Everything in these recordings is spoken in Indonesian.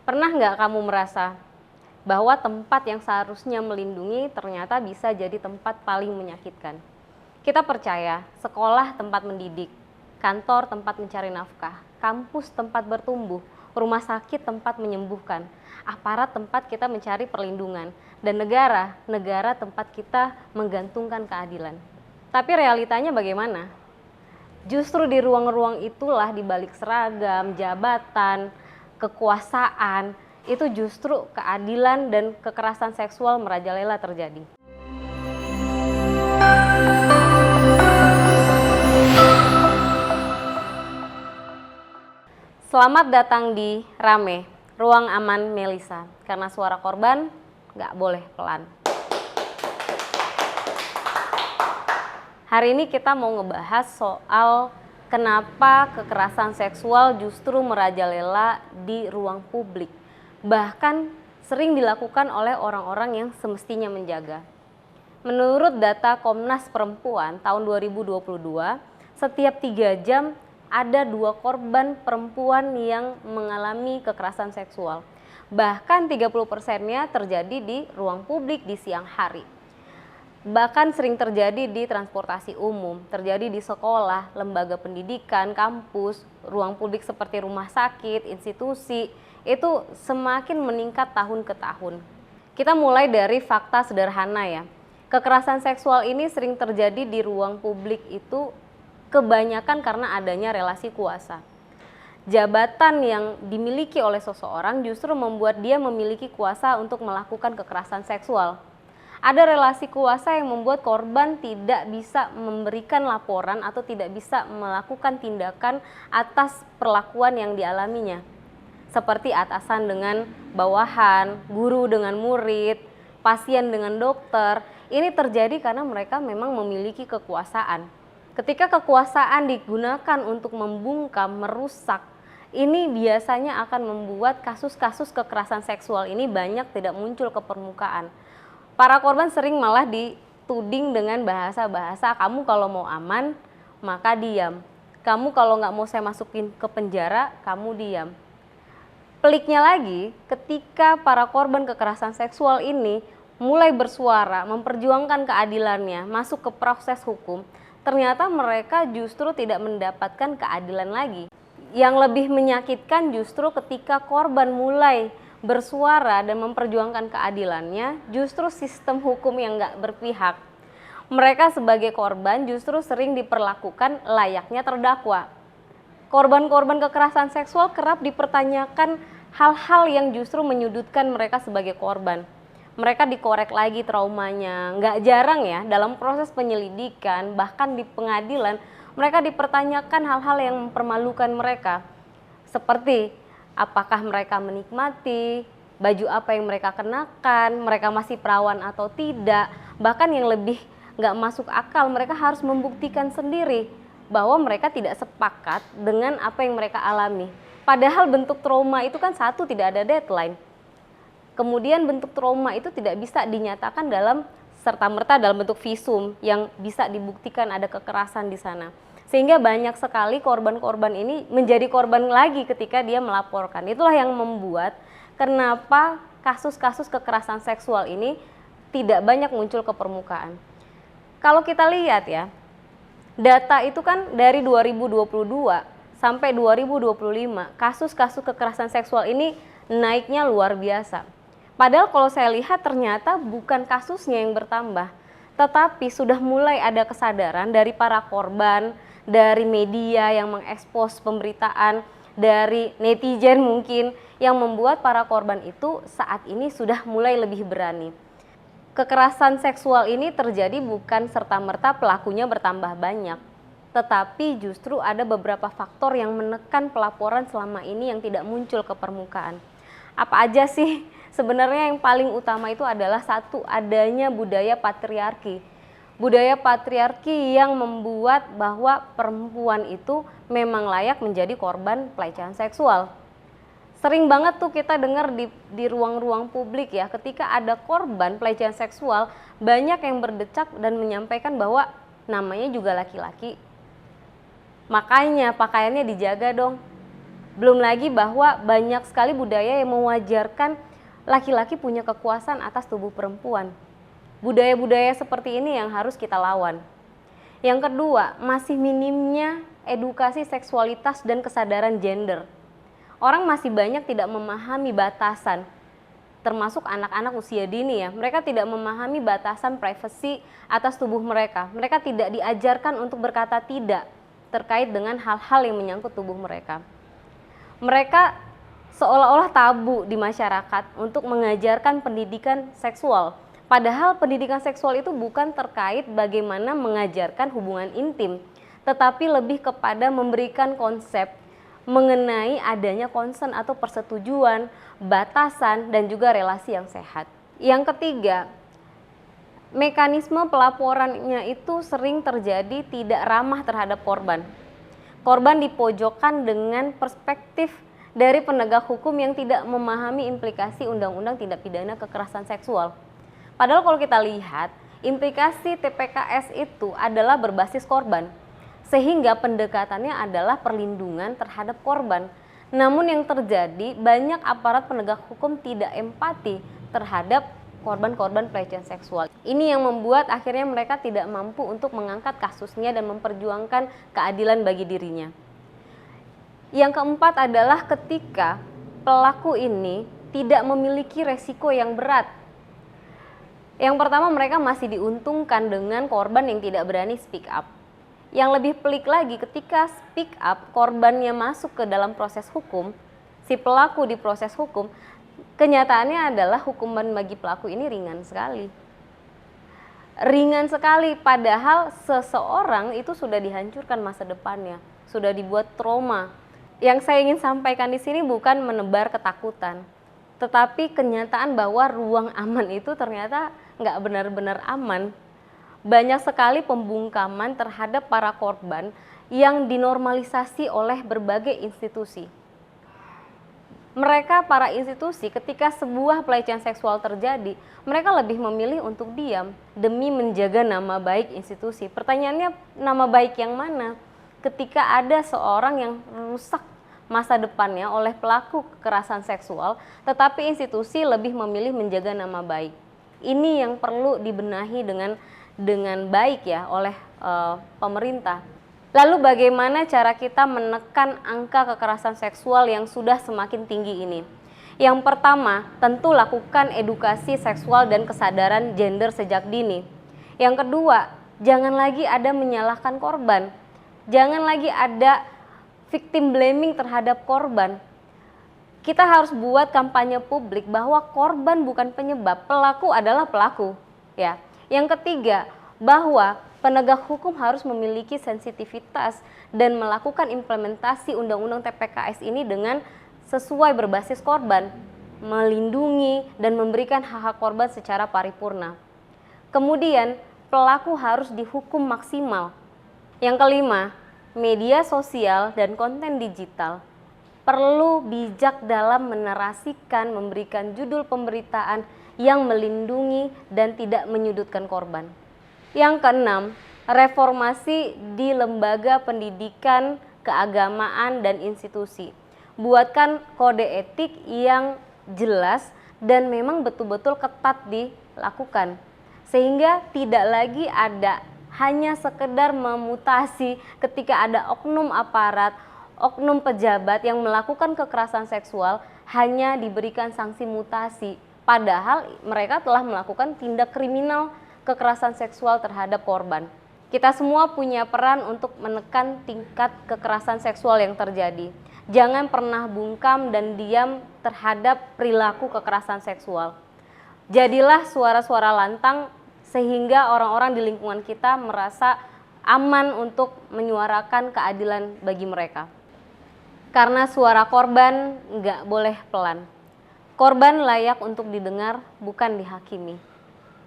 Pernah nggak kamu merasa bahwa tempat yang seharusnya melindungi ternyata bisa jadi tempat paling menyakitkan? Kita percaya sekolah tempat mendidik, kantor tempat mencari nafkah, kampus tempat bertumbuh, rumah sakit tempat menyembuhkan, aparat tempat kita mencari perlindungan, dan negara tempat kita menggantungkan keadilan. Tapi realitanya bagaimana? Justru di ruang-ruang itulah, di balik seragam, jabatan, kekuasaan, itu justru keadilan dan kekerasan seksual merajalela terjadi. Selamat datang di Rame, Ruang Aman Melisa, karena suara korban nggak boleh pelan. Hari ini kita mau ngebahas soal kenapa kekerasan seksual justru merajalela di ruang publik. Bahkan sering dilakukan oleh orang-orang yang semestinya menjaga. Menurut data Komnas Perempuan tahun 2022, setiap 3 jam ada 2 korban perempuan yang mengalami kekerasan seksual. Bahkan 30%-nya terjadi di ruang publik di siang hari. Bahkan sering terjadi di transportasi umum, terjadi di sekolah, lembaga pendidikan, kampus, ruang publik seperti rumah sakit, institusi, itu semakin meningkat tahun ke tahun. Kita mulai dari fakta sederhana ya. Kekerasan seksual ini sering terjadi di ruang publik itu kebanyakan karena adanya relasi kuasa. Jabatan yang dimiliki oleh seseorang justru membuat dia memiliki kuasa untuk melakukan kekerasan seksual. Ada relasi kuasa yang membuat korban tidak bisa memberikan laporan atau tidak bisa melakukan tindakan atas perlakuan yang dialaminya. Seperti atasan dengan bawahan, guru dengan murid, pasien dengan dokter. Ini terjadi karena mereka memang memiliki kekuasaan. Ketika kekuasaan digunakan untuk membungkam, merusak, ini biasanya akan membuat kasus-kasus kekerasan seksual ini banyak tidak muncul ke permukaan. Para korban sering malah dituding dengan bahasa-bahasa, kamu kalau mau aman, maka diam. Kamu kalau nggak mau saya masukin ke penjara, kamu diam. Peliknya lagi, ketika para korban kekerasan seksual ini mulai bersuara, memperjuangkan keadilannya, masuk ke proses hukum, ternyata mereka justru tidak mendapatkan keadilan lagi. Yang lebih menyakitkan justru ketika korban mulai bersuara dan memperjuangkan keadilannya, justru sistem hukum yang nggak berpihak. Mereka sebagai korban justru sering diperlakukan layaknya terdakwa. Korban-korban kekerasan seksual kerap dipertanyakan hal-hal yang justru menyudutkan mereka sebagai korban. Mereka dikorek lagi traumanya. Nggak jarang ya dalam proses penyelidikan, bahkan di pengadilan, mereka dipertanyakan hal-hal yang mempermalukan mereka. Seperti apakah mereka menikmati, baju apa yang mereka kenakan, mereka masih perawan atau tidak. Bahkan yang lebih nggak masuk akal, mereka harus membuktikan sendiri bahwa mereka tidak sepakat dengan apa yang mereka alami. Padahal bentuk trauma itu kan satu, tidak ada deadline. Kemudian bentuk trauma itu tidak bisa dinyatakan dalam serta-merta dalam bentuk visum yang bisa dibuktikan ada kekerasan di sana. Sehingga banyak sekali korban-korban ini menjadi korban lagi ketika dia melaporkan. Itulah yang membuat kenapa kasus-kasus kekerasan seksual ini tidak banyak muncul ke permukaan. Kalau kita lihat ya, data itu kan dari 2022 sampai 2025, kasus-kasus kekerasan seksual ini naiknya luar biasa. Padahal kalau saya lihat ternyata bukan kasusnya yang bertambah, tetapi sudah mulai ada kesadaran dari para korban, dari media yang mengekspos pemberitaan, dari netizen mungkin yang membuat para korban itu saat ini sudah mulai lebih berani. Kekerasan seksual ini terjadi bukan serta-merta pelakunya bertambah banyak, tetapi justru ada beberapa faktor yang menekan pelaporan selama ini yang tidak muncul ke permukaan. Apa aja sih? Sebenarnya yang paling utama itu adalah satu, adanya budaya patriarki. Budaya patriarki yang membuat bahwa perempuan itu memang layak menjadi korban pelecehan seksual. Sering banget tuh kita dengar di ruang-ruang publik ya, ketika ada korban pelecehan seksual, banyak yang berdecak dan menyampaikan bahwa namanya juga laki-laki. Makanya pakaiannya dijaga dong. Belum lagi bahwa banyak sekali budaya yang mewajarkan laki-laki punya kekuasaan atas tubuh perempuan. Budaya-budaya seperti ini yang harus kita lawan. Yang kedua, masih minimnya edukasi seksualitas dan kesadaran gender. Orang masih banyak tidak memahami batasan, termasuk anak-anak usia dini ya. Mereka tidak memahami batasan privasi atas tubuh mereka. Mereka tidak diajarkan untuk berkata tidak terkait dengan hal-hal yang menyangkut tubuh mereka. Mereka seolah-olah tabu di masyarakat untuk mengajarkan pendidikan seksual. Padahal pendidikan seksual itu bukan terkait bagaimana mengajarkan hubungan intim, tetapi lebih kepada memberikan konsep mengenai adanya konsen atau persetujuan, batasan, dan juga relasi yang sehat. Yang ketiga, mekanisme pelaporannya itu sering terjadi tidak ramah terhadap korban. Korban dipojokkan dengan perspektif dari penegak hukum yang tidak memahami implikasi undang-undang tindak pidana kekerasan seksual. Padahal kalau kita lihat, implikasi TPKS itu adalah berbasis korban. Sehingga pendekatannya adalah perlindungan terhadap korban. Namun yang terjadi, banyak aparat penegak hukum tidak empati terhadap korban-korban pelecehan seksual. Ini yang membuat akhirnya mereka tidak mampu untuk mengangkat kasusnya dan memperjuangkan keadilan bagi dirinya. Yang keempat adalah ketika pelaku ini tidak memiliki resiko yang berat. Yang pertama, mereka masih diuntungkan dengan korban yang tidak berani speak up. Yang lebih pelik lagi, ketika speak up, korbannya masuk ke dalam proses hukum, si pelaku di proses hukum, kenyataannya adalah hukuman bagi pelaku ini ringan sekali. Ringan sekali, padahal seseorang itu sudah dihancurkan masa depannya, sudah dibuat trauma. Yang saya ingin sampaikan di sini bukan menebar ketakutan, tetapi kenyataan bahwa ruang aman itu ternyata nggak benar-benar aman. Banyak sekali pembungkaman terhadap para korban yang dinormalisasi oleh berbagai institusi. Mereka, para institusi, ketika sebuah pelecehan seksual terjadi, mereka lebih memilih untuk diam demi menjaga nama baik institusi. Pertanyaannya, nama baik yang mana? Ketika ada seorang yang rusak masa depannya oleh pelaku kekerasan seksual, tetapi institusi lebih memilih menjaga nama baik. Ini yang perlu dibenahi dengan baik ya oleh pemerintah. Lalu bagaimana cara kita menekan angka kekerasan seksual yang sudah semakin tinggi ini? Yang pertama, tentu lakukan edukasi seksual dan kesadaran gender sejak dini. Yang kedua, jangan lagi ada menyalahkan korban. Jangan lagi ada victim blaming terhadap korban. Kita harus buat kampanye publik bahwa korban bukan penyebab, pelaku adalah pelaku, ya. Yang ketiga, bahwa penegak hukum harus memiliki sensitivitas dan melakukan implementasi undang-undang TPKS ini dengan sesuai berbasis korban, melindungi dan memberikan hak-hak korban secara paripurna. Kemudian, pelaku harus dihukum maksimal. Yang kelima, media sosial dan konten digital perlu bijak dalam menarasikan, memberikan judul pemberitaan yang melindungi dan tidak menyudutkan korban. Yang keenam, reformasi di lembaga pendidikan, keagamaan, dan institusi. Buatkan kode etik yang jelas dan memang betul-betul ketat dilakukan. Sehingga tidak lagi ada hanya sekedar memutasi ketika ada oknum aparat, oknum pejabat yang melakukan kekerasan seksual hanya diberikan sanksi mutasi. Padahal mereka telah melakukan tindak kriminal kekerasan seksual terhadap korban. Kita semua punya peran untuk menekan tingkat kekerasan seksual yang terjadi. Jangan pernah bungkam dan diam terhadap perilaku kekerasan seksual. Jadilah suara-suara lantang sehingga orang-orang di lingkungan kita merasa aman untuk menyuarakan keadilan bagi mereka. Karena suara korban nggak boleh pelan. Korban layak untuk didengar, bukan dihakimi.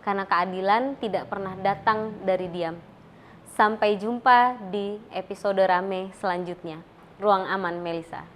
Karena keadilan tidak pernah datang dari diam. Sampai jumpa di episode rame selanjutnya. Ruang Aman Melisa.